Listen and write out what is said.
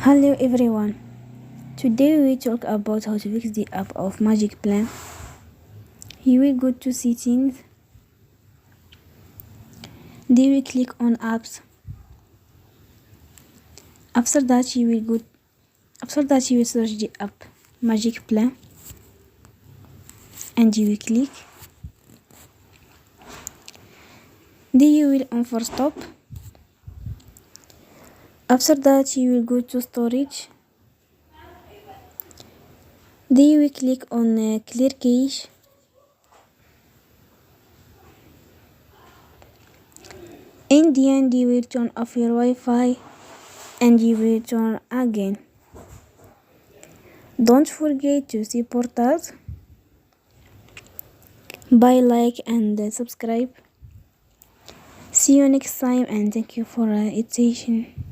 Hello everyone. Today we talk about how to fix the app of Magicplan. You will go to settings. Then we click on apps. After that you will search the app Magicplan and you will click. Then you will on for stop. After that you will go to storage. Then you will click on clear cache. In the end you will turn off your Wi-Fi and you will turn again. Don't forget to support us by like and subscribe. See you next time and thank you for attention.